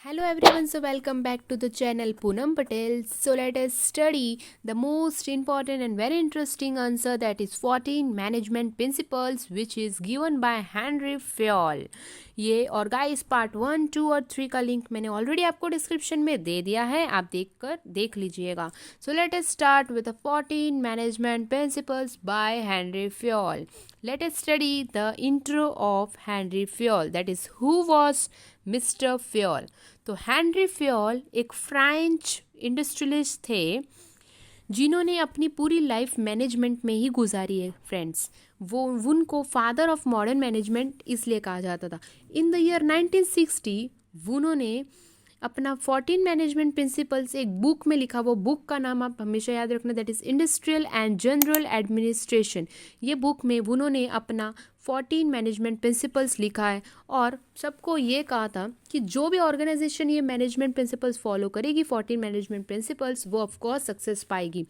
Hello everyone, so welcome back to the channel Poonam Patel. So let us study the most important and very interesting answer, that is 14 management principles, which is given by Henry Fayol. ये और guys part 1, 2 और 3 का link मैंने already आपको description में दे दिया है, आप देख लीजिएगा. So let us start with the 14 management principles by Henry Fayol. Let us study the intro of Henry Fayol, that is who was Mr. Fayol. तो हेनरी फ्योल एक फ्रेंच इंडस्ट्रियलिस्ट थे जिन्होंने अपनी पूरी लाइफ मैनेजमेंट में ही गुजारी है friends. वो उनको फादर ऑफ मॉडर्न मैनेजमेंट इसलिए कहा जाता था. इन द ईयर 1960 उन्होंने अपना 14 मैनेजमेंट प्रिंसिपल्स एक बुक में लिखा. वो बुक का नाम आप हमेशा याद रखना, that is industrial and general administration. ये बुक में उन्होंने अपना 14 मैनेजमेंट प्रिंसिपल्स लिखा है और सबको ये कहा था कि जो भी ऑर्गेनाइजेशन ये मैनेजमेंट प्रिंसिपल्स फॉलो करेगी 14 मैनेजमेंट प्रिंसिपल्स, वो ऑफकोर्स सक्सेस पाएगी.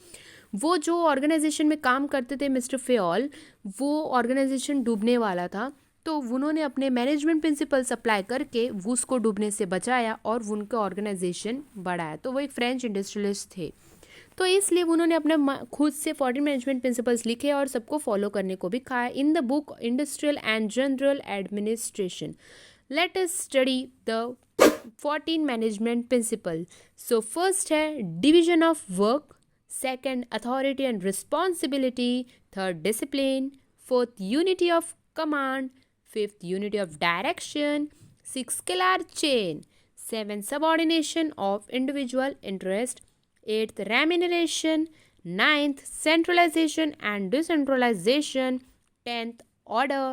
वो जो ऑर्गेनाइजेशन में काम करते थे मिस्टर फेयल, वो ऑर्गेनाइजेशन डूबने वाला था. तो उन्होंने अपने मैनेजमेंट प्रिंसिपल्स अप्लाई करके उसको डूबने से बचाया और उनका ऑर्गेनाइजेशन बढ़ाया. तो वो एक फ्रेंच इंडस्ट्रियलिस्ट थे, तो इसलिए उन्होंने अपने खुद से 14 मैनेजमेंट प्रिंसिपल्स लिखे और सबको फॉलो करने को भी कहा in the book industrial and general administration. Let us study the 14 management principle. So first है division of work, second authority and responsibility, third discipline, fourth unity of command, fifth unity of direction, sixth killer chain, seventh subordination of individual interest, eighth remuneration, ninth centralization and decentralization, 10th order,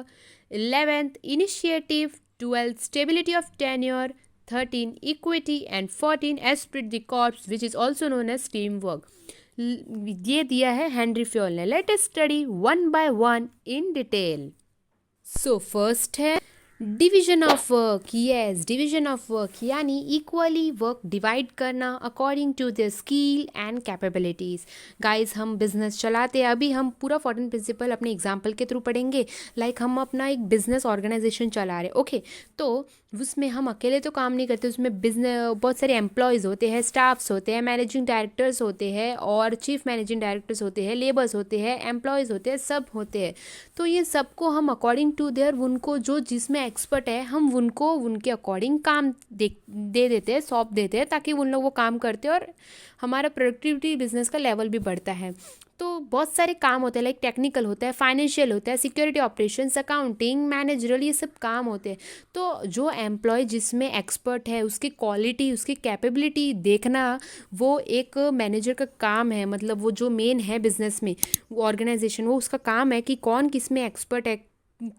11th initiative, 12th stability of tenure, 13 equity and 14 esprit de corps, which is also known as teamwork. ये दिया है Henri Fayol ने. Let us study one by one in detail. So first है division of work. Yes, division of work यानी equally work divide करना according to the skill and capabilities. Guys हम business चलाते हैं, अभी हम पूरा 14 प्रिंसिपल अपने एग्जांपल के थ्रू पढ़ेंगे. लाइक हम अपना एक बिजनेस ऑर्गेनाइजेशन चला रहे, ओके. तो उसमें हम अकेले तो काम नहीं करते, उसमें बिजनेस बहुत सारे एम्प्लॉयज़ होते हैं, स्टाफ्स होते हैं, मैनेजिंग डायरेक्टर्स होते हैं और चीफ मैनेजिंग डायरेक्टर्स होते हैं, लेबर्स होते हैं, एम्प्लॉयज़ होते हैं, सब होते हैं. तो ये सबको हम अकॉर्डिंग टू देयर, उनको जो जिसमें एक्सपर्ट है हम उनको उनके अकॉर्डिंग काम दे देते हैं, सौंप देते हैं, ताकि उन लोग वो काम करते हैं और हमारा प्रोडक्टिविटी बिजनेस का लेवल भी बढ़ता है. तो बहुत सारे काम होते हैं, लाइक टेक्निकल होता है, फाइनेंशियल होता है, सिक्योरिटी ऑपरेशंस, अकाउंटिंग, मैनेजरल, ये सब काम होते हैं. तो जो एम्प्लॉय जिसमें एक्सपर्ट है उसकी क्वालिटी, उसकी कैपेबिलिटी देखना, वो एक मैनेजर का काम है. मतलब वो जो मेन है बिजनेस में ऑर्गेनाइजेशन, वो उसका काम है कि कौन किस में एक्सपर्ट है,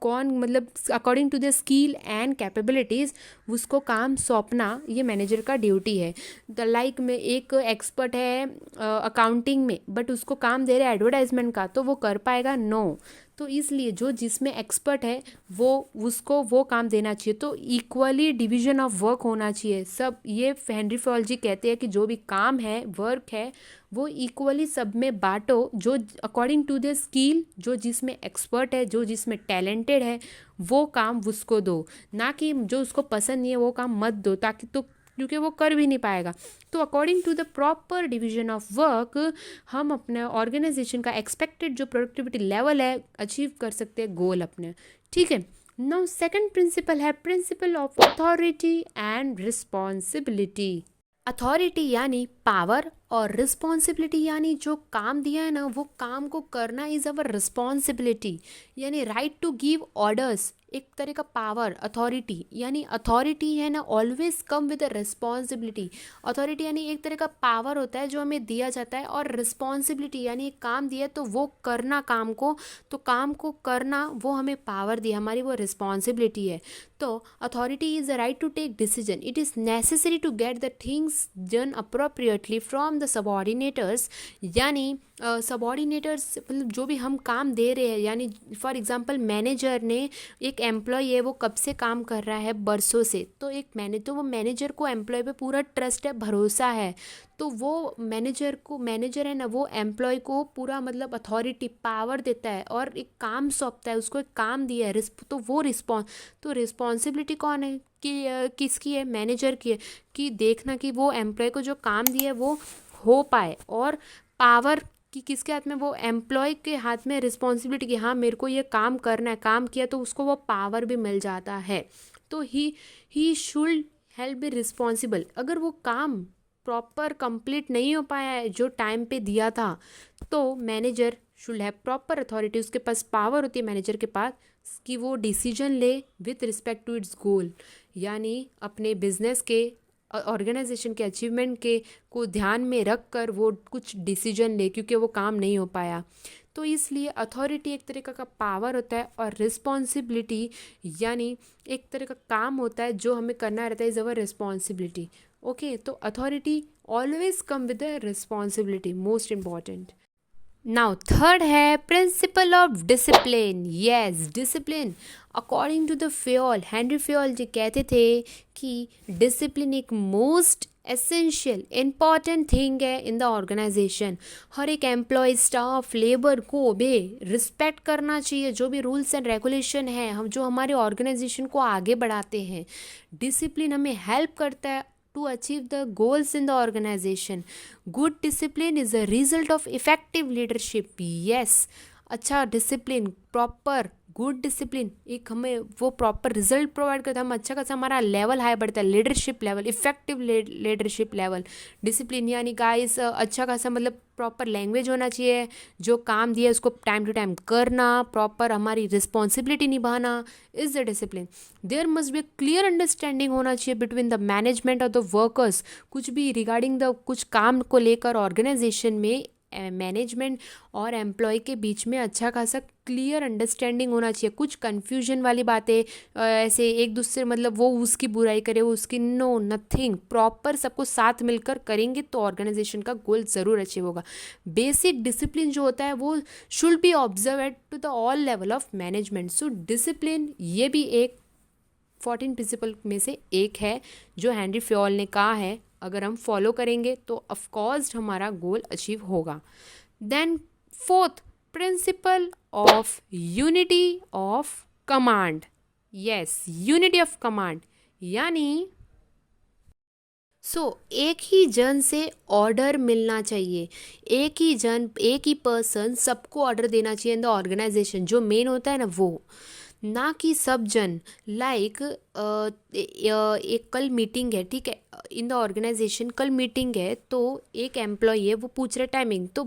कौन मतलब according to the skill and capabilities उसको काम सौंपना, ये मैनेजर का ड्यूटी है. द लाइक में एक एक्सपर्ट है अकाउंटिंग में, बट उसको काम दे रहे हैं एडवर्टाइजमेंट का, तो वो कर पाएगा? नो. तो इसलिए जो जिसमें एक्सपर्ट है वो उसको वो काम देना चाहिए. तो इक्वली डिवीजन ऑफ वर्क होना चाहिए सब. ये हेनरी फॉल जी कहते हैं कि जो भी काम है, वर्क है, वो इक्वली सब में बांटो, जो अकॉर्डिंग टू द स्किल, जो जिसमें एक्सपर्ट है, जो जिसमें टैलेंटेड है, वो काम उसको दो. ना कि जो उसको पसंद नहीं है वो काम मत दो, ताकि तो क्योंकि वो कर भी नहीं पाएगा. तो according to the proper division of work हम अपने ऑर्गेनाइजेशन का एक्सपेक्टेड जो प्रोडक्टिविटी लेवल है अचीव कर सकते हैं, गोल अपने. ठीक है. नाउ सेकंड प्रिंसिपल है principle of authority and responsibility. Authority यानी पावर और रिस्पॉन्सिबिलिटी यानी जो काम दिया है ना, वो काम को करना इज़ अवर रिस्पॉन्सिबिलिटी. यानी राइट टू गिव ऑर्डर्स, एक तरह का पावर. अथॉरिटी यानी अथॉरिटी है ना, always come with responsibility. Authority यानी एक तरह का पावर होता है जो हमें दिया जाता है, और रिस्पॉन्सिबिलिटी यानी एक काम दिया तो वो करना काम को, तो काम को करना वो हमें पावर दिया, हमारी वो रिस्पॉन्सिबिलिटी है. तो authority is the right to take decision. It is necessary to get the things done appropriately from the subordinators. यानी सबऑर्डिनेटर्स मतलब जो भी हम काम दे रहे हैं, यानी फॉर एग्जांपल मैनेजर ने, एक एम्प्लॉय है वो कब से काम कर रहा है, बरसों से, तो वो मैनेजर को एम्प्लॉय पे पूरा ट्रस्ट है, भरोसा है. तो वो मैनेजर है ना, वो एम्प्लॉय को पूरा मतलब अथॉरिटी, पावर देता है और एक काम सौंपता है, उसको एक काम दिया है, तो वो रिस्पॉन्सिबिलिटी कौन है, किसकी है, मैनेजर की है, कि देखना कि वो एम्प्लॉय को जो काम दिया है वो हो पाए। और पावर कि किसके हाथ में, वो एम्प्लॉय के हाथ में रिस्पॉन्सिबिलिटी कि हाँ मेरे को ये काम करना है, काम किया तो उसको वो पावर भी मिल जाता है। तो he should help be responsible. अगर वो काम प्रॉपर कंप्लीट नहीं हो पाया है जो टाइम पे दिया था, तो manager should have proper authority, उसके पास पावर होती है मैनेजर के पास कि वो डिसीजन ले विथ रिस्पेक्ट टू इट्स गोल, यानी अपने बिजनेस के ऑर्गेनाइजेशन के अचीवमेंट के को ध्यान में रख कर वो कुछ डिसीजन ले, क्योंकि वो काम नहीं हो पाया। तो इसलिए अथॉरिटी एक तरीका का पावर होता है और रिस्पॉन्सिबिलिटी यानी एक तरह का काम होता है जो हमें करना रहता है, इज़ अवर रिस्पॉन्सिबिलिटी। ओके, तो authority always come with the responsibility, most important. Now third है principle of discipline. Yes, discipline according to the Fayol, Henri Fayol ji कहते थे कि डिसिप्लिन एक मोस्ट एसेंशियल इम्पॉर्टेंट थिंग है इन द ऑर्गेनाइजेशन। हर एक employ, staff, labour को भी respect करना चाहिए जो भी रूल्स एंड रेगुलेशन है हम जो हमारे ऑर्गेनाइजेशन को आगे बढ़ाते हैं। डिसिप्लिन हमें हेल्प करता है to achieve the goals in the organization. Good discipline is a result of effective leadership. Yes, अच्छा डिसिप्लिन, प्रॉपर गुड डिसिप्लिन एक हमें वो प्रॉपर रिजल्ट प्रोवाइड करता है, हम अच्छा खासा हमारा लेवल हाई बढ़ता है, leadership level, effective leadership level. Discipline यानी गाइस अच्छा खासा मतलब प्रॉपर लैंग्वेज होना चाहिए, जो काम दिया उसको टाइम टू टाइम करना, प्रॉपर हमारी रिस्पॉन्सिबिलिटी निभाना is the discipline. There must be clear understanding होना चाहिए बिटवीन द मैनेजमेंट और द वर्कर्स। कुछ भी रिगार्डिंग द कुछ काम को लेकर ऑर्गेनाइजेशन में मैनेजमेंट और एम्प्लॉय के बीच में अच्छा खासा क्लियर अंडरस्टैंडिंग होना चाहिए। कुछ कन्फ्यूजन वाली बातें ऐसे एक दूसरे मतलब वो उसकी बुराई करे वो उसकी, नो नथिंग, प्रॉपर सबको साथ मिलकर करेंगे तो ऑर्गेनाइजेशन का गोल ज़रूर अचीव होगा। बेसिक डिसिप्लिन जो होता है वो should be observe at to the all level of management. So discipline ये भी एक 14 प्रिंसिपल में से एक है जो हेनरी फ्योल ने कहा है, अगर हम फॉलो करेंगे तो ऑफकोर्स हमारा गोल अचीव होगा। Then fourth principle of unity of command. Yes, unity of command यानी एक ही जन से ऑर्डर मिलना चाहिए, एक ही जन, एक ही पर्सन सबको ऑर्डर देना चाहिए इन द ऑर्गेनाइजेशन, जो मेन होता है ना वो, ना कि सब जन। लाइक एक कल मीटिंग है, ठीक है, इन द ऑर्गेनाइजेशन कल मीटिंग है, तो एक एम्प्लॉय है वो पूछ रहा है टाइमिंग, तो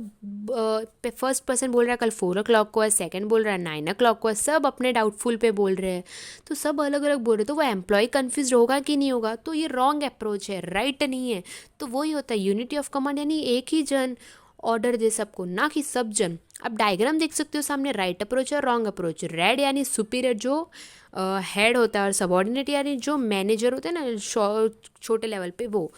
फर्स्ट पर्सन बोल रहा है कल 4 o'clock को है, सेकंड बोल रहा है 9 o'clock को है, सब अपने डाउटफुल पे बोल रहे हैं, तो सब अलग अलग बोल रहे हैं, तो वो एम्प्लॉय कन्फ्यूज होगा कि नहीं होगा, तो ये रॉन्ग अप्रोच है, राइट नहीं है। तो वही होता है यूनिटी ऑफ कमांड, यानी एक ही जन ऑर्डर दे सबको, ना कि सब जन। अब डायग्राम देख सकते हो सामने, राइट अप्रोच और रॉन्ग अप्रोच। रेड यानी सुपीरियर जो हेड होता है, और सबॉर्डिनेट यानी जो मैनेजर होते हैं ना छोटे लेवल पे वो।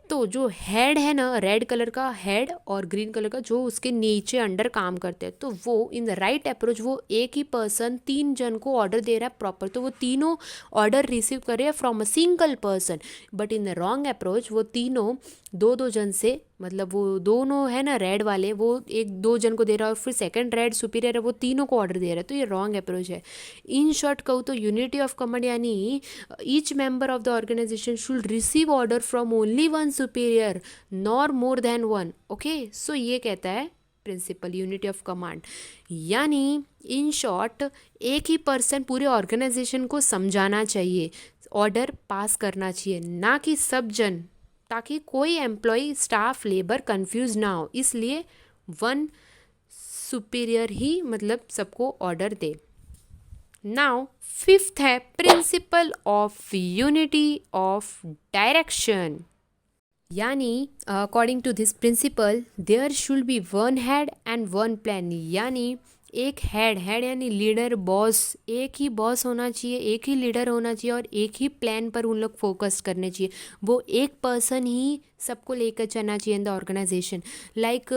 तो जो हेड है ना, रेड कलर का हेड और ग्रीन कलर का जो उसके नीचे अंडर काम करते हैं, तो वो इन द राइट अप्रोच वो एक ही पर्सन 3 जन को ऑर्डर दे रहा है प्रॉपर, तो वो तीनों ऑर्डर रिसीव कर रहे हैं from a single person. But in the wrong approach वो तीनों 2-2 जन से, मतलब वो दोनों है ना रेड वाले, वो 1-2 जन को दे रहा है और फिर सेकंड रेड सुपीरियर है वो तीनों को ऑर्डर दे रहा है, तो ये रॉन्ग अप्रोच है। इन शॉर्ट कहूँ तो यूनिटी ऑफ कमांड यानी each member of the organisation should receive order from only one superior nor more than one. Okay, so ये कहता है प्रिंसिपल यूनिटी ऑफ कमांड, यानी इन शॉर्ट एक ही पर्सन पूरे ऑर्गेनाइजेशन को समझाना चाहिए, ऑर्डर पास करना चाहिए, ना कि सब जन, ताकि कोई एम्प्लॉय, स्टाफ, लेबर कंफ्यूज ना हो, इसलिए वन सुपीरियर ही मतलब सबको ऑर्डर दे। नाउ फिफ्थ है principle of unity of direction, यानी according to this principle there should be one head and one plan, यानी एक हेड यानी लीडर, बॉस, एक ही बॉस होना चाहिए, एक ही लीडर होना चाहिए और एक ही प्लान पर उन लोग फोकस करने चाहिए। वो एक पर्सन ही सबको लेकर चलना चाहिए इन द ऑर्गेनाइजेशन। लाइक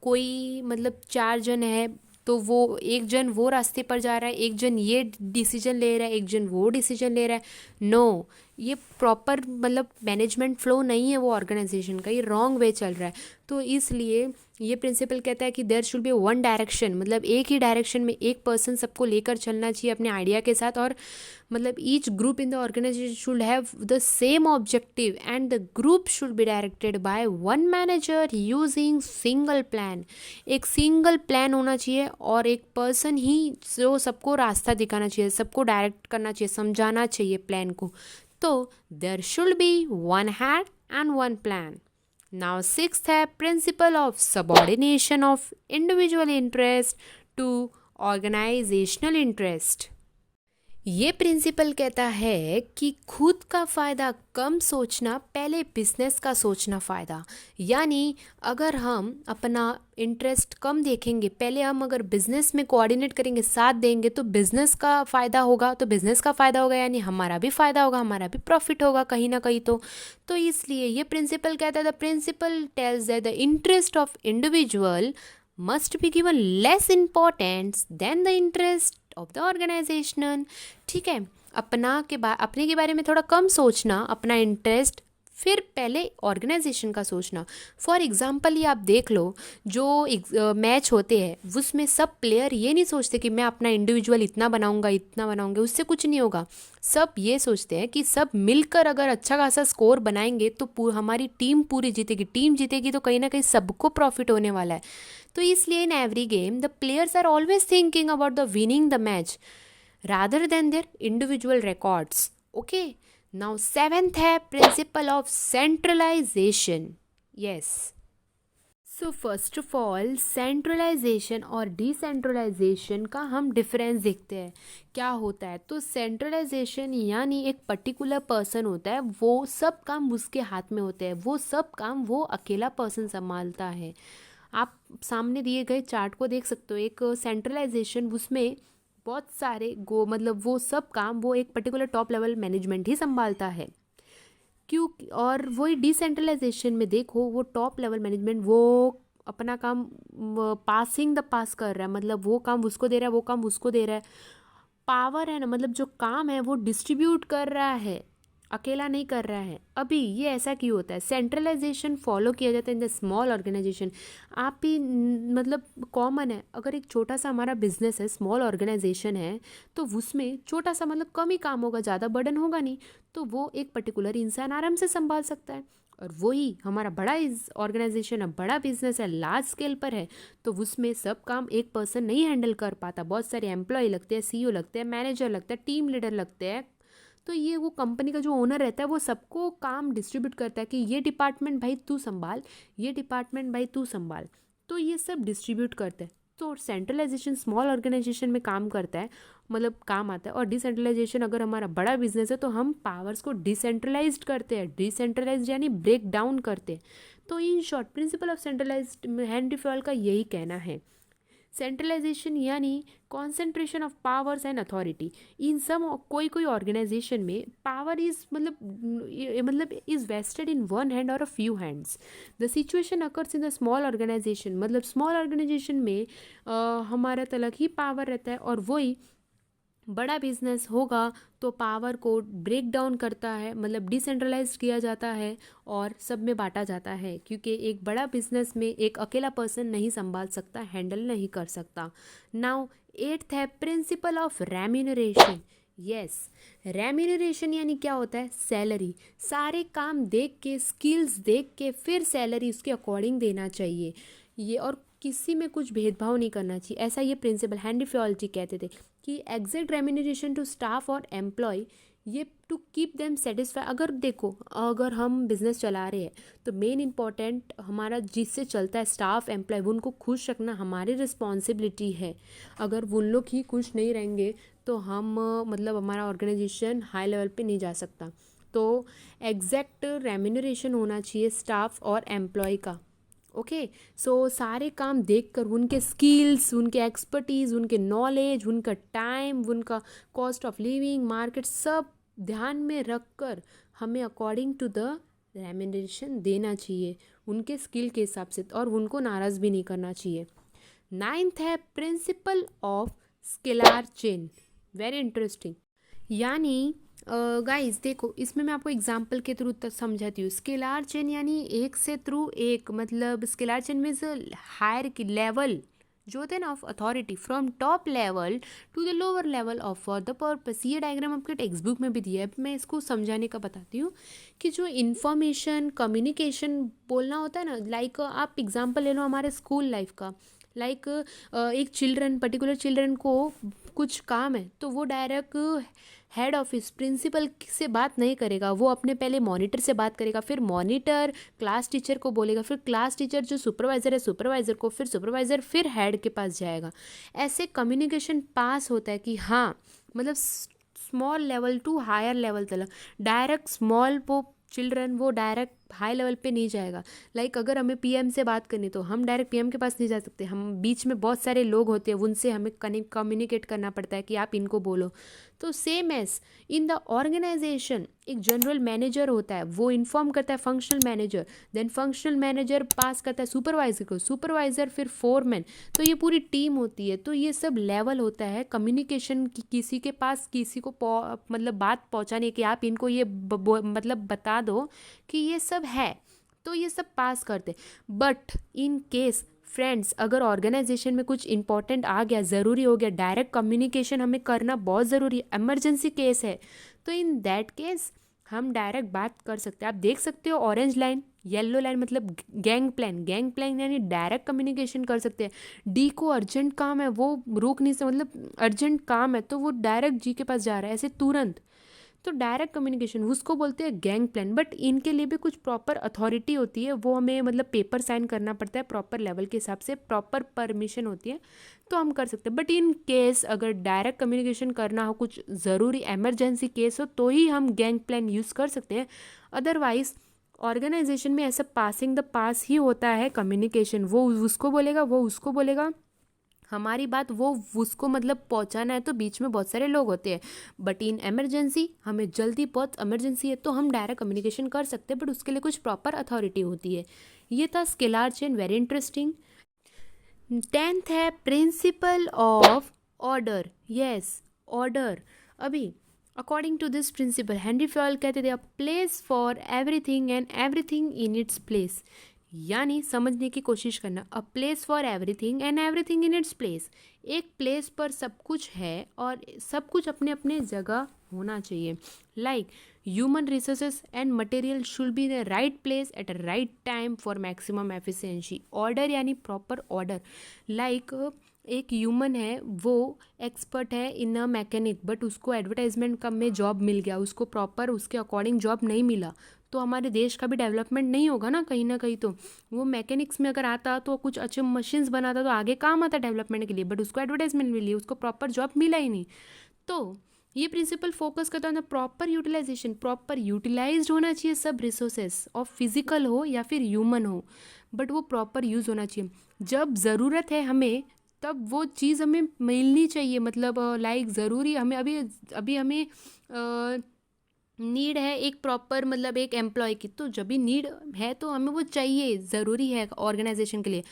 कोई मतलब 4 जन है, तो वो एक जन वो रास्ते पर जा रहा है, एक जन ये डिसीजन ले रहा है, एक जन वो डिसीजन ले रहा है, नो, ये प्रॉपर मतलब मैनेजमेंट फ्लो नहीं है वो ऑर्गेनाइजेशन का, ये रॉन्ग वे चल रहा है। तो इसलिए ये प्रिंसिपल कहता है कि there should be one direction, मतलब एक ही डायरेक्शन में एक पर्सन सबको लेकर चलना चाहिए अपने आइडिया के साथ, और मतलब each group in the organisation should have the same objective and the group should be directed by one manager using single plan. एक सिंगल प्लान होना चाहिए और एक पर्सन ही जो सबको रास्ता दिखाना चाहिए, सबको डायरेक्ट करना चाहिए, समझाना चाहिए प्लान को। तो there should be one head and one plan. Now sixth है principle of subordination of individual interest to organizational interest. ये प्रिंसिपल कहता है कि खुद का फ़ायदा कम सोचना, पहले बिजनेस का सोचना फ़ायदा। यानी अगर हम अपना इंटरेस्ट कम देखेंगे, पहले हम अगर बिजनेस में कोऑर्डिनेट करेंगे, साथ देंगे, तो बिजनेस का फ़ायदा होगा, तो बिजनेस का फ़ायदा होगा यानी हमारा भी फ़ायदा होगा, हमारा भी प्रॉफिट होगा कहीं ना कहीं। तो इसलिए ये प्रिंसिपल कहता है, the principle tells that the interest of individual must be given less importance than the interest of the organization। ठीक है, अपने के बारे में थोड़ा कम सोचना, अपना इंटरेस्ट, फिर पहले ऑर्गेनाइजेशन का सोचना। फॉर एग्जांपल ये आप देख लो, जो मैच होते हैं उसमें सब प्लेयर ये नहीं सोचते कि मैं अपना इंडिविजुअल इतना बनाऊंगा, उससे कुछ नहीं होगा। सब ये सोचते हैं कि सब मिलकर अगर अच्छा खासा स्कोर बनाएंगे तो हमारी टीम पूरी जीतेगी, टीम जीतेगी तो कहीं ना कहीं सबको प्रॉफिट होने वाला है। तो इसलिए in every game the players are always thinking about the winning the match rather than their individual records। okay, now seventh है principle of centralization। yes, so first of all centralization और decentralization का हम difference देखते हैं क्या होता है। तो centralization यानी एक पर्टिकुलर पर्सन होता है, वो सब काम उसके हाथ में होते हैं, वो सब काम वो अकेला पर्सन संभालता है। आप सामने दिए गए चार्ट को देख सकते हो, एक सेंट्रलाइजेशन, उसमें बहुत सारे मतलब वो सब काम वो एक पर्टिकुलर टॉप लेवल मैनेजमेंट ही संभालता है। क्यों? और वही डिसेंट्रलाइजेशन में देखो, वो टॉप लेवल मैनेजमेंट वो अपना काम पासिंग द पास कर रहा है, मतलब वो काम उसको दे रहा है, वो काम उसको दे रहा है। पावर है ना, मतलब जो काम है वो डिस्ट्रीब्यूट कर रहा है, अकेला नहीं कर रहा है। अभी ये ऐसा क्यों होता है? सेंट्रलाइजेशन फॉलो किया जाता है इन द स्मॉल ऑर्गेनाइजेशन। आप ही मतलब कॉमन है, अगर एक छोटा सा हमारा बिजनेस है, स्मॉल ऑर्गेनाइजेशन है, तो उसमें छोटा सा मतलब कम ही काम होगा, ज़्यादा बर्डन होगा नहीं, तो वो एक पर्टिकुलर इंसान आराम से संभाल सकता है। और वही हमारा बड़ा ऑर्गेनाइजेशन है, बड़ा बिजनेस है, लार्ज स्केल पर है, तो उसमें सब काम एक पर्सन नहीं हैंडल कर पाता, बहुत सारे एम्प्लॉय लगते हैं, सीईओ लगते हैं, मैनेजर लगता है, टीम लीडर लगते हैं। तो ये वो कंपनी का जो ओनर रहता है वो सबको काम डिस्ट्रीब्यूट करता है कि ये डिपार्टमेंट भाई तू संभाल, ये डिपार्टमेंट भाई तू संभाल, तो ये सब डिस्ट्रीब्यूट करते हैं। तो सेंट्रलाइजेशन स्मॉल ऑर्गेनाइजेशन में काम करता है, मतलब काम आता है। और डिसेंट्रलाइजेशन अगर हमारा बड़ा बिजनेस है तो हम पावर्स को डिसेंट्रलाइज्ड करते हैं, डिसेंट्रलाइज्ड यानी ब्रेक डाउन करते हैं। तो in short principle of centralized Henri Fayol का यही कहना है। सेंट्रलाइजेशन यानी concentration of powers and authority in some, कोई ऑर्गेनाइजेशन में पावर इज मतलब is vested in one hand और a few hands. The situation occurs in the small organization, मतलब स्मॉल ऑर्गेनाइजेशन में हमारा तलक ही पावर रहता है, और वही बड़ा बिजनेस होगा तो पावर को ब्रेक डाउन करता है, मतलब डिसेंट्रलाइज किया जाता है और सब में बांटा जाता है, क्योंकि एक बड़ा बिजनेस में एक अकेला पर्सन नहीं संभाल सकता, हैंडल नहीं कर सकता। नाउ एट्थ है principle of remuneration. Yes, remuneration यानी क्या होता है? सैलरी। सारे काम देख के, स्किल्स देख के फिर सैलरी उसके अकॉर्डिंग देना चाहिए ये, और किसी में कुछ भेदभाव नहीं करना चाहिए, ऐसा ये प्रिंसिपल हेनरी फॉयल जी कहते थे कि एग्जैक्ट रेम्यूनरेशन टू स्टाफ और एम्प्लॉय, ये टू कीप देम सेटिस्फाई। अगर देखो, अगर हम बिजनेस चला रहे हैं तो मेन इंपॉर्टेंट हमारा जिससे चलता है स्टाफ एम्प्लॉय, उनको खुश रखना हमारी रिस्पॉन्सिबिलिटी है। अगर उन लोग ही खुश नहीं रहेंगे तो हम मतलब हमारा ऑर्गेनाइजेशन हाई लेवल पे नहीं जा सकता। तो एग्जैक्ट रेम्यूनरेशन होना चाहिए स्टाफ और एम्प्लॉय का। ओके, सो सारे काम देखकर उनके स्किल्स, उनके एक्सपर्टीज़, उनके नॉलेज, उनका टाइम, उनका कॉस्ट ऑफ लिविंग, मार्केट, सब ध्यान में रखकर हमें अकॉर्डिंग टू द रेम्यूनरेशन देना चाहिए उनके स्किल के हिसाब से, और उनको नाराज़ भी नहीं करना चाहिए। नाइन्थ है principle of scalar chain. Very interesting. यानी गाइस देखो, इसमें मैं आपको एग्जांपल के थ्रू समझाती हूँ। स्केलर चेन यानी एक से थ्रू एक, मतलब स्केलर चेन में हायर की लेवल जो होते हैं ना of authority, from top level to the lower level of for the purpose. ये डायग्राम आपके टेक्स्ट बुक में भी दिया है, मैं इसको समझाने का बताती हूँ कि जो इन्फॉर्मेशन कम्युनिकेशन बोलना होता है ना, लाइक आप एग्जांपल ले लो हमारे स्कूल लाइफ का। लाइक एक चिल्ड्रन, पर्टिकुलर चिल्ड्रन को कुछ काम है तो वो डायरेक्ट हेड ऑफिस प्रिंसिपल से बात नहीं करेगा, वो अपने पहले मॉनिटर से बात करेगा, फिर मॉनिटर क्लास टीचर को बोलेगा, फिर क्लास टीचर जो सुपरवाइज़र है सुपरवाइज़र को, फिर सुपरवाइज़र फिर हेड के पास जाएगा। ऐसे कम्युनिकेशन पास होता है कि हाँ, मतलब small level to higher level तक। डायरेक्ट स्मॉल वो चिल्ड्रन वो डायरेक्ट हाई लेवल पे नहीं जाएगा। लाइक अगर हमें पीएम से बात करनी तो हम डायरेक्ट पीएम के पास नहीं जा सकते, हम बीच में बहुत सारे लोग होते हैं, उनसे हमें कम्युनिकेट करना पड़ता है कि आप इनको बोलो। तो same as in the organization एक जनरल मैनेजर होता है, वो इन्फॉर्म करता है functional manager, then functional manager pass करता है सुपरवाइजर को, सुपरवाइजर फिर फोरमैन। तो ये पूरी टीम होती है। तो ये सब लेवल होता है कम्युनिकेशन की, किसी के पास किसी को मतलब बात पहुंचाने की, आप इनको ये मतलब बता दो कि ये सब है, तो ये सब पास करते। बट इन केस फ्रेंड्स, अगर ऑर्गेनाइजेशन में कुछ इंपॉर्टेंट आ गया, ज़रूरी हो गया, डायरेक्ट कम्युनिकेशन हमें करना बहुत ज़रूरी है, इमरजेंसी केस है, तो इन दैट केस हम डायरेक्ट बात कर सकते हैं। आप देख सकते हो ऑरेंज लाइन, येलो लाइन मतलब गैंग प्लान, गैंग प्लान यानी डायरेक्ट कम्युनिकेशन कर सकते हैं। डी को अर्जेंट काम है, वो रोक नहीं सकते, मतलब अर्जेंट काम है तो वो डायरेक्ट जी के पास जा रहा है ऐसे तुरंत। तो डायरेक्ट कम्युनिकेशन उसको बोलते हैं गैंग प्लान। बट इनके लिए भी कुछ प्रॉपर अथॉरिटी होती है, वो हमें मतलब पेपर साइन करना पड़ता है प्रॉपर लेवल के हिसाब से, प्रॉपर परमिशन होती है, तो हम कर सकते हैं। बट इन केस अगर डायरेक्ट कम्युनिकेशन करना हो, कुछ ज़रूरी इमरजेंसी केस हो, तो ही हम गैंग प्लान यूज़ कर सकते हैं। अदरवाइज ऑर्गेनाइजेशन में ऐसा पासिंग द पास ही होता है कम्युनिकेशन, वो उसको बोलेगा वो उसको बोलेगा, हमारी बात वो उसको मतलब पहुंचाना है, तो बीच में बहुत सारे लोग होते हैं। बट इन इमरजेंसी हमें जल्दी बहुत इमरजेंसी है तो हम डायरेक्ट कम्युनिकेशन कर सकते हैं, बट उसके लिए कुछ प्रॉपर अथॉरिटी होती है। ये था scalar chain, very interesting. 10th है principle of order. Yes, order. अभी according to this principle Henri Fayol कहते थे a place for everything and everything in its place. यानी समझने की कोशिश करना, a place for everything and everything in its place. एक प्लेस पर सब कुछ है और सब कुछ अपने अपने जगह होना चाहिए। Like human resources and material should be the right place at a right time for maximum efficiency. Order यानी प्रॉपर ऑर्डर। लाइक एक ह्यूमन है, वो एक्सपर्ट है इन अ मैकेनिक, बट उसको एडवर्टाइजमेंट कम में जॉब मिल गया, उसको प्रॉपर उसके अकॉर्डिंग जॉब नहीं मिला, तो हमारे देश का भी डेवलपमेंट नहीं होगा ना कहीं ना कहीं। तो वो मैकेनिक्स में अगर आता तो कुछ अच्छे मशीन्स बनाता तो आगे काम आता डेवलपमेंट के लिए, बट उसको एडवर्टाइजमेंट मिली, उसको प्रॉपर जॉब मिला ही नहीं। तो ये प्रिंसिपल फोकस करता है प्रॉपर यूटिलाइजेशन, प्रॉपर यूटिलाइज होना चाहिए सब रिसोर्सेस, और फिजिकल हो या फिर ह्यूमन हो, बट वो प्रॉपर यूज़ होना चाहिए। जब ज़रूरत है हमें तब वो चीज़ हमें मिलनी चाहिए, मतलब लाइक ज़रूरी हमें अभी अभी हमें नीड है एक प्रॉपर, मतलब एक एम्प्लॉय की, तो जब भी नीड है तो हमें वो चाहिए, ज़रूरी है ऑर्गेनाइजेशन के लिए।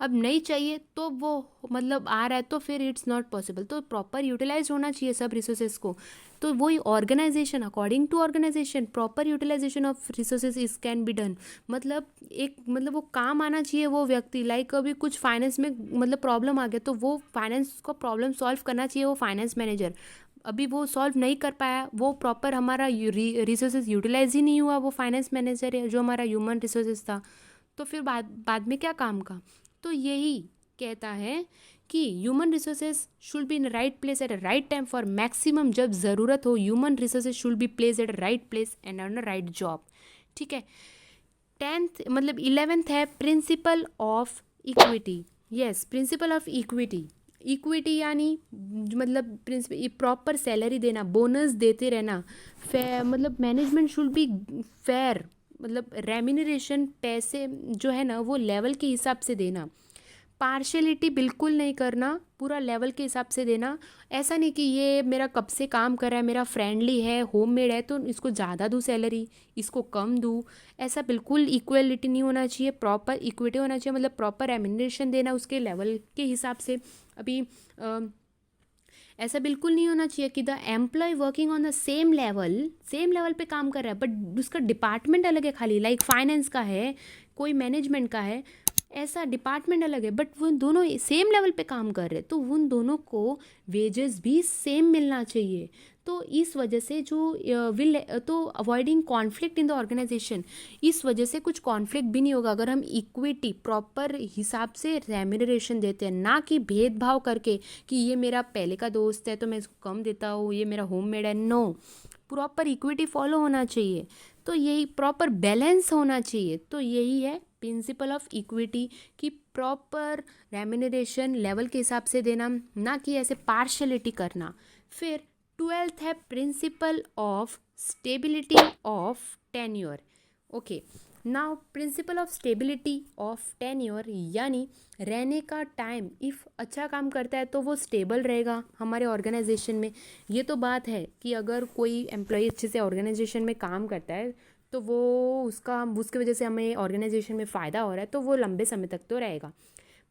अब नहीं चाहिए तो वो मतलब आ रहा है तो फिर इट्स नॉट पॉसिबल, तो प्रॉपर यूटिलाइज होना चाहिए सब रिसोर्सेज को। तो वही organisation, according to organisation proper utilisation of resources is can be done. मतलब एक मतलब वो काम आना चाहिए वो व्यक्ति, लाइक अभी कुछ फाइनेंस में मतलब प्रॉब्लम आ गया तो वो फाइनेंस को प्रॉब्लम सॉल्व करना चाहिए वो फाइनेंस मैनेजर। अभी वो सॉल्व नहीं कर पाया, वो प्रॉपर हमारा रिसोर्सेज यूटिलाइज ही नहीं हुआ, वो फाइनेंस मैनेजर है जो हमारा ह्यूमन रिसोर्सेज था, तो फिर बाद में क्या काम का। तो यही कहता है कि human resources should be in right place at a right time for maximum, जब ज़रूरत हो human resources should be place at a right place and on a right job. ठीक है। 10th मतलब 11th है principle of equity. Yes, principle of equity. Equity यानी मतलब principal proper salary देना, बोनस देते रहना, फेयर मतलब मैनेजमेंट शुड बी फेयर, मतलब रेम्यूनरेशन पैसे जो है ना वो लेवल के हिसाब से देना, पार्शलिटी बिल्कुल नहीं करना, पूरा लेवल के हिसाब से देना। ऐसा नहीं कि ये मेरा कब से काम कर रहा है, मेरा फ्रेंडली है, होममेड है तो इसको ज़्यादा दूँ सैलरी, इसको कम दूँ, ऐसा बिल्कुल इक्वलिटी नहीं होना चाहिए, प्रॉपर इक्विटी होना चाहिए, मतलब प्रॉपर रेम्यूनरेशन देना उसके लेवल के हिसाब से। अभी ऐसा बिल्कुल नहीं होना चाहिए कि the employee working on the same level पे काम कर रहा है बट उसका डिपार्टमेंट अलग है, खाली लाइक फाइनेंस का है, कोई मैनेजमेंट का है, ऐसा डिपार्टमेंट अलग है बट वो दोनों सेम लेवल पे काम कर रहे हैं, तो उन दोनों को वेजेस भी सेम मिलना चाहिए। तो इस वजह से जो विल तो avoiding conflict in the organisation, इस वजह से कुछ कॉन्फ्लिक्ट भी नहीं होगा अगर हम इक्विटी प्रॉपर हिसाब से रेम्यूनरेशन देते हैं, ना कि भेदभाव करके कि ये मेरा पहले का दोस्त है तो मैं इसको कम देता हूँ, ये मेरा होममेड है। नो, प्रॉपर इक्विटी फॉलो होना चाहिए, तो यही प्रॉपर बैलेंस होना चाहिए। तो यही है प्रिंसिपल ऑफ इक्विटी कि प्रॉपर रेम्यूनरेशन लेवल के हिसाब से देना, ना कि ऐसे पार्शलिटी करना। फिर 12th है principle of stability of tenure. Okay, now principle of stability of tenure यानी रहने का टाइम, इफ़ अच्छा काम करता है तो वो स्टेबल रहेगा हमारे ऑर्गेनाइजेशन में। ये तो बात है कि अगर कोई एम्प्लॉय अच्छे से ऑर्गेनाइजेशन में काम करता है तो वो उसकी वजह से हमें ऑर्गेनाइजेशन में फ़ायदा हो रहा है तो वो लंबे समय तक तो रहेगा।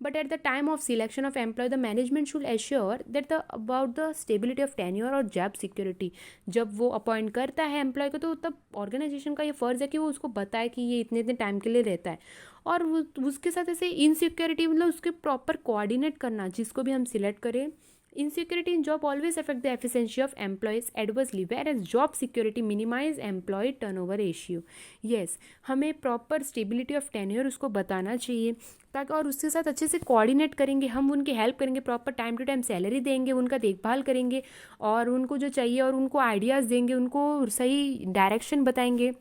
But at the time of selection of employee, the management should assure that about the stability of tenure और job security। जब वो अपॉइंट करता है एम्प्लॉय को तो तब ऑर्गेनाइजेशन का ये फ़र्ज़ है कि वो उसको बताए कि ये इतने इतने टाइम के लिए रहता है, और वो उसके साथ ऐसे इनसिक्योरिटी मतलब उसके प्रॉपर कोऑर्डिनेट करना, जिसको भी हम सिलेक्ट करें। Insecurity in job always affect the efficiency of employees adversely, whereas job security minimize employee turnover ratio। Yes, हमें प्रॉपर स्टेबिलिटी ऑफ टेन्योर उसको बताना चाहिए ताकि, और उसके साथ अच्छे से कोऑर्डिनेट करेंगे, हम उनकी हेल्प करेंगे, proper time to time salary देंगे, उनका देखभाल करेंगे और उनको जो चाहिए और उनको आइडियाज़ देंगे, उनको सही डायरेक्शन बताएंगे,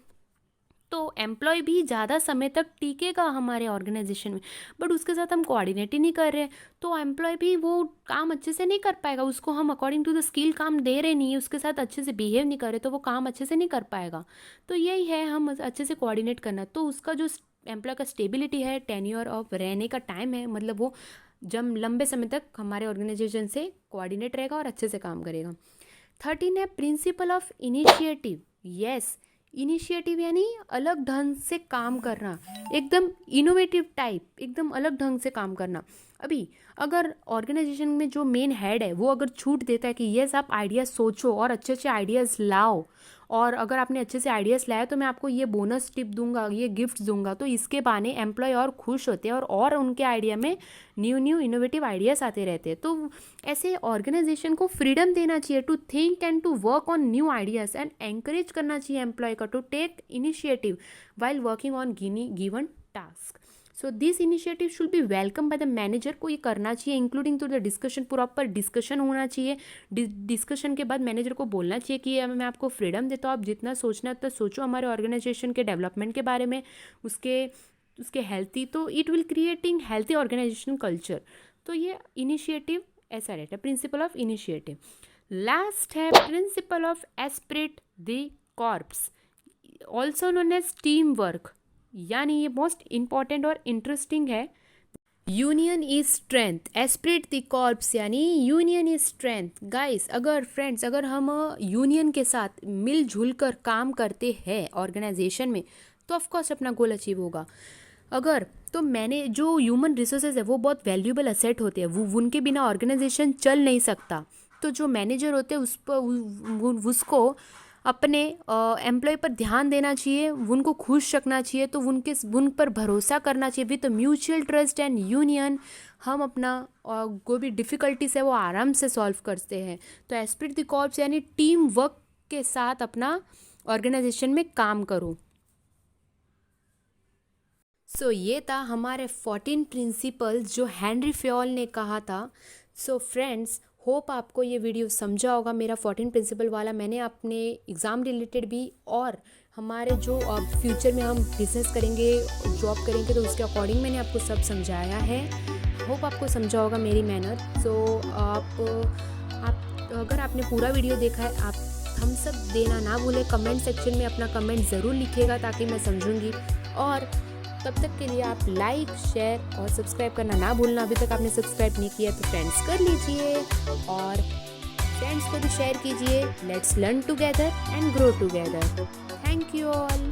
तो एम्प्लॉय भी ज़्यादा समय तक टिकेगा हमारे ऑर्गेनाइजेशन में। बट उसके साथ हम कोऑर्डिनेट ही नहीं कर रहे तो एम्प्लॉय भी वो काम अच्छे से नहीं कर पाएगा, उसको हम अकॉर्डिंग टू द स्किल काम दे रहे नहीं, उसके साथ अच्छे से बिहेव नहीं कर रहे तो वो काम अच्छे से नहीं कर पाएगा। तो यही है, हम अच्छे से कोऑर्डिनेट करना। तो उसका जो एम्प्लॉय का स्टेबिलिटी है, टेन्योर ऑफ रहने का टाइम है, मतलब वो जब लंबे समय तक हमारे ऑर्गेनाइजेशन से कोऑर्डिनेट रहेगा और अच्छे से काम करेगा। 13 है principle of initiative. Yes, initiative यानी अलग ढंग से काम करना, एकदम इनोवेटिव टाइप, एकदम अलग ढंग से काम करना। अभी अगर ऑर्गेनाइजेशन में जो मेन हेड है वो अगर छूट देता है कि यस आप आइडियाज़ सोचो और अच्छे अच्छे आइडियाज़ लाओ, और अगर आपने अच्छे से आइडियाज़ लाया तो मैं आपको ये बोनस टिप दूंगा, ये गिफ्ट दूंगा, तो इसके बहाने एम्प्लॉय और खुश होते हैं और उनके आइडिया में न्यू इनोवेटिव आइडियाज़ आते रहते हैं। तो ऐसे ऑर्गेनाइजेशन को फ्रीडम देना चाहिए to think and to work on new ideas, and encourage करना चाहिए एम्प्लॉय का to take initiative while working on given task. So this initiative should be welcome by the manager. को ये करना चाहिए including to the discussion, proper discussion होना चाहिए। Discussion के बाद मैनेजर को बोलना चाहिए कि मैं आपको फ्रीडम देता हूँ, आप जितना सोचना है उतना सोचो हमारे ऑर्गेनाइजेशन के डेवलपमेंट के बारे में, उसके हेल्थी, तो it will creating healthy organisation culture. तो ये इनिशिएटिव ऐसा रहता है, प्रिंसिपल ऑफ इनिशिएटिव। लास्ट है principle of esprit de corps, also known as team work, यानी ये मोस्ट इंपॉर्टेंट और इंटरेस्टिंग है। Union is strength, esprit de corps यानी यूनियन इज स्ट्रेंथ। गाइस, अगर हम यूनियन के साथ मिलजुल कर काम करते हैं ऑर्गेनाइजेशन में तो ऑफकोर्स अपना गोल अचीव होगा। अगर तो मैंने जो ह्यूमन रिसोर्सेज है वो बहुत वैल्यूएबल एसेट होते हैं, वो उनके बिना ऑर्गेनाइजेशन चल नहीं सकता। तो जो मैनेजर होते हैं उसको अपने एम्प्लॉय पर ध्यान देना चाहिए, उनको खुश रखना चाहिए, तो उन पर भरोसा करना चाहिए। With mutual trust and union हम अपना कोई भी डिफ़िकल्टीज है वो आराम से सॉल्व करते हैं। तो एस्पिरिट द कॉर्प्स यानी टीम वर्क के साथ अपना ऑर्गेनाइजेशन में काम करो। सो ये था हमारे 14 प्रिंसिपल्स जो हेनरी फ्योल ने कहा था। सो फ्रेंड्स, होप आपको ये वीडियो समझा होगा। मेरा 14 प्रिंसिपल वाला मैंने अपने एग्ज़ाम रिलेटेड भी, और हमारे जो फ्यूचर में हम बिजनेस करेंगे, जॉब करेंगे, तो उसके अकॉर्डिंग मैंने आपको सब समझाया है। होप आपको समझा होगा मेरी मेहनत। सो आप अगर आपने पूरा वीडियो देखा है, आप हम सब देना ना भूलें, कमेंट सेक्शन में अपना कमेंट ज़रूर लिखिएगा ताकि मैं समझूंगी। और तब तक के लिए आप लाइक, शेयर और सब्सक्राइब करना ना भूलना। अभी तक आपने सब्सक्राइब नहीं किया तो फ्रेंड्स कर लीजिए और फ्रेंड्स को भी शेयर कीजिए। Let's learn together and grow together. Thank you all.